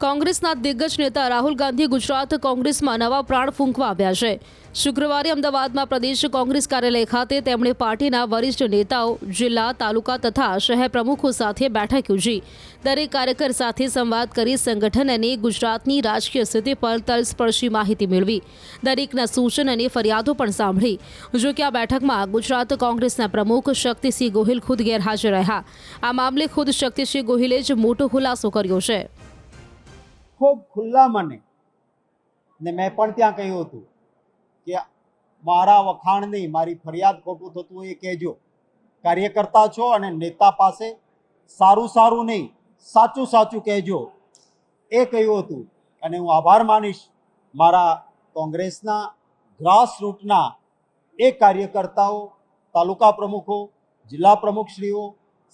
કોંગ્રેસના દિગ્ગજ નેતા રાહુલ ગાંધી ગુજરાત કોંગ્રેસમાં નવા પ્રાણ ફૂંકવા આવ્યા છે। શુક્રવારે અમદાવાદમાં પ્રદેશ કોંગ્રેસ કાર્યાલય ખાતે તેમણે પાર્ટીના વરિષ્ઠ નેતાઓ, જિલ્લા, તાલુકા તથા શહેર પ્રમુખો સાથે બેઠક યોજી દરેક કાર્યકર સાથે સંવાદ કરી સંગઠન અને ગુજરાતની રાજકીય સ્થિતિ પર તલસ્પર્શી માહિતી મેળવી દરેકના સૂચન અને ફરિયાદો પણ સાંભળી। જો કે આ બેઠકમાં ગુજરાત કોંગ્રેસના પ્રમુખ શક્તિસિંહ ગોહિલ ખુદ ગેરહાજર રહ્યા। આ મામલે ખુદ શક્તિસિંહ ગોહિલે જ મોટો ખુલાસો કર્યો છે। ખૂબ ખુલ્લા મને ને મેં પણ ત્યાં કહ્યું હતું કે મારા વખાણ નહીં, મારી ફરિયાદ ખોટું થતું હોય એ કહેજો। કાર્યકર્તા છો અને નેતા પાસે સારું સારું નહીં, સાચું સાચું કહેજો, એ કહ્યું હતું। અને હું આભાર માનીશ મારા કોંગ્રેસના ગ્રાસરૂટના એ કાર્યકર્તાઓ, તાલુકા પ્રમુખો, જિલ્લા પ્રમુખશ્રીઓ,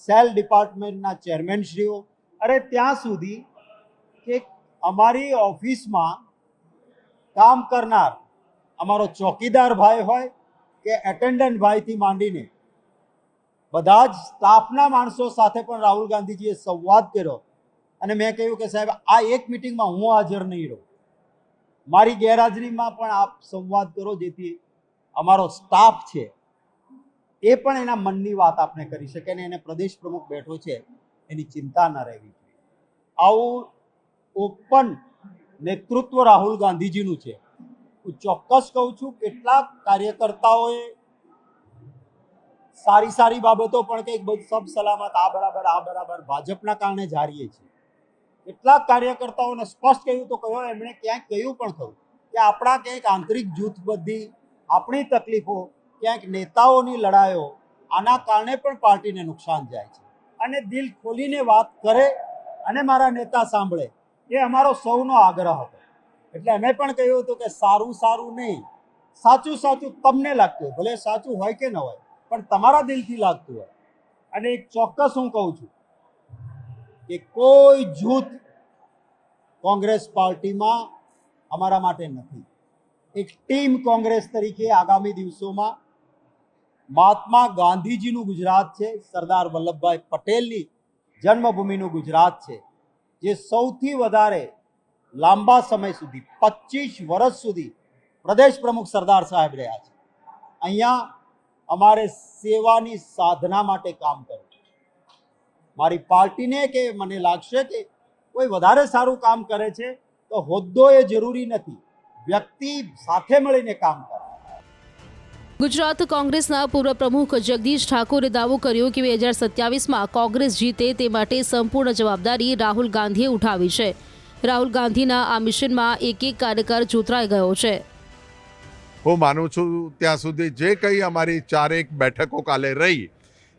સેલ ડિપાર્ટમેન્ટના ચેરમેનશ્રીઓ, અરે ત્યાં સુધી કે અમારી ઓફિસમાં કામ કરનાર અમારો ચોકીદાર ભાઈ હોય કે એટેન્ડન્ટ ભાઈથી માંડીને બધા જ સ્ટાફના માણસો સાથે પણ રાહુલ ગાંધીજીએ સંવાદ કર્યો। અને મેં કહ્યું કે સાહેબ, આ એક મિટિંગમાં હું હાજર નહીં રહું, મારી ગેરહાજરીમાં પણ આપ સંવાદ કરો, જેથી અમારો સ્ટાફ છે એ પણ એના મનની વાત આપણે કરી શકે અને એને પ્રદેશ પ્રમુખ બેઠો છે એની ચિંતા ન રહેવી જોઈએ। આવું ઓપન નેતૃત્વ રાહુલ ગાંધીજીનું છે। હું ચોક્કસ કહું છું, કેટલાક કાર્યકર્તાઓએ સારી સારી બાબતો પણ કે સબ સલામત, આ બરાબર ભાજપના કારણે જ હારીએ છીએ। કેટલાક કાર્યકર્તાઓને સ્પષ્ટ કહ્યું તો કહ્યું, એમણે ક્યાંક કહ્યું પણ ખરું કે આપણા ક્યાંક આંતરિક જૂથબદ્ધી, આપણી તકલીફો, ક્યાંક નેતાઓની લડાઈઓ, આના કારણે પણ પાર્ટીને નુકસાન જાય છે। અને દિલ ખોલીને વાત કરે અને મારા નેતા સાંભળે, એ અમારો સૌનો આગ્રહ હતો। એટલે અમે પણ કહ્યું હતું કે સારું સારું નહીં, સાચું સાચું તમને લાગતું હોય, ભલે સાચું હોય કે ન હોય, પણ તમારા દિલથી લાગતું હોય। અને એક ચોક્કસ હું કહું છું કે કોઈ જૂથ કોંગ્રેસ પાર્ટીમાં અમારા માટે નથી। એક ટીમ કોંગ્રેસ તરીકે આગામી દિવસોમાં મહાત્મા ગાંધીજીનું ગુજરાત છે, સરદાર વલ્લભભાઈ પટેલની જન્મભૂમિનું ગુજરાત છે, જે સૌથી વધારે લાંબા સમય સુધી 25 વર્ષ સુધી પ્રદેશ પ્રમુખ સરદાર સાહેબ રહ્યા છે। અહીંયા અમારે સેવાની સાધના માટે કામ કરવું। મારી પાર્ટીને કે મને લાગશે કે કોઈ વધારે સારું કામ કરે છે તો હોદ્દો એ જરૂરી નથી, વ્યક્તિ સાથે મળીને કામ કરે। ગુજરાત કોંગ્રેસના પૂર્વ પ્રમુખ જગદીશ ઠાકોરે દાવો કર્યો કે 2027માં કોંગ્રેસ જીતે તે માટે સંપૂર્ણ જવાબદારી રાહુલ ગાંધીએ ઉઠાવી છે। રાહુલ ગાંધીના આ મિશનમાં એક કાર્યકર જોતરાઈ ગયો છે। હું માનું છું ત્યાં સુધી જે કંઈ અમારી ચારેક બેઠકો કાલે રહી,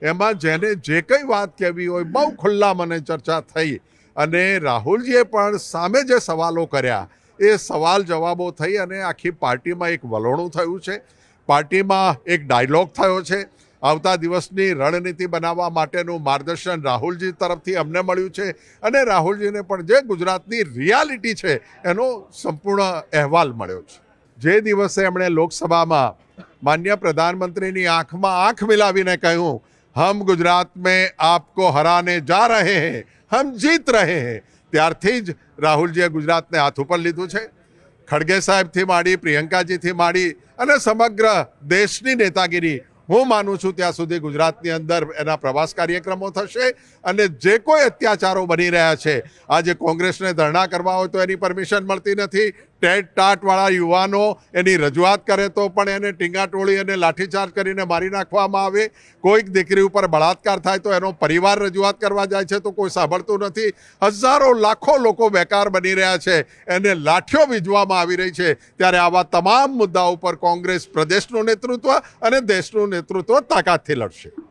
એમાં જેને જે કંઈ વાત કહેવી હોય બહુ ખુલ્લા મને ચર્ચા થઈ। અને રાહુલજીએ પણ સામે જે સવાલો કર્યા એ સવાલ જવાબો થઈ અને આખી પાર્ટીમાં એક વલણું થયું છે। પાર્ટીમાં એક ડાયલોગ થયો છે। આવતા દિવસની રણનીતિ બનાવવા માટેનું માર્ગદર્શન રાહુલજી તરફથી અમને મળ્યું છે અને રાહુલજીને પણ જે ગુજરાતની રિયાલિટી છે એનો સંપૂર્ણ અહેવાલ મળ્યો છે। જે દિવસે એમણે લોકસભામાં માન્ય પ્રધાનમંત્રીની આંખમાં આંખ મિલાવીને કહ્યું, હમ ગુજરાત મેં આપકો હરાને જા રહે હૈ, હમ જીત રહે હૈ, ત્યારથી જ રાહુલજીએ ગુજરાતને હાથ ઉપર લીધું છે। ખડગે સાહેબથી માંડી, પ્રિયંકાજીથી માંડી અને સમગ્ર દેશની નેતાગીરી હું માનું છું ત્યાં સુધી ગુજરાતની અંદર એના પ્રવાસ કાર્યક્રમો થશે। અને જે કોઈ અત્યાચારો બની રહ્યા છે, આજે કોંગ્રેસને ધરણા કરવા હોય તો એની પરમિશન મળતી નથી। ટેટ ટાટવાળા યુવાનો એની રજૂઆત કરે તો પણ એને ટીંગાટોળી અને લાઠીચાર્જ કરીને મારી નાખવામાં આવે। કોઈક દીકરી ઉપર બળાત્કાર થાય તો એનો પરિવાર રજૂઆત કરવા જાય છે તો કોઈ સાંભળતું નથી। હજારો લાખો લોકો બેકાર બની રહ્યા છે, એને લાઠીઓ વીજવામાં આવી રહી છે। ત્યારે આવા તમામ મુદ્દાઓ પર કોંગ્રેસ પ્રદેશનું નેતૃત્વ અને દેશનું નેતૃત્વ તાકાતથી લડશે।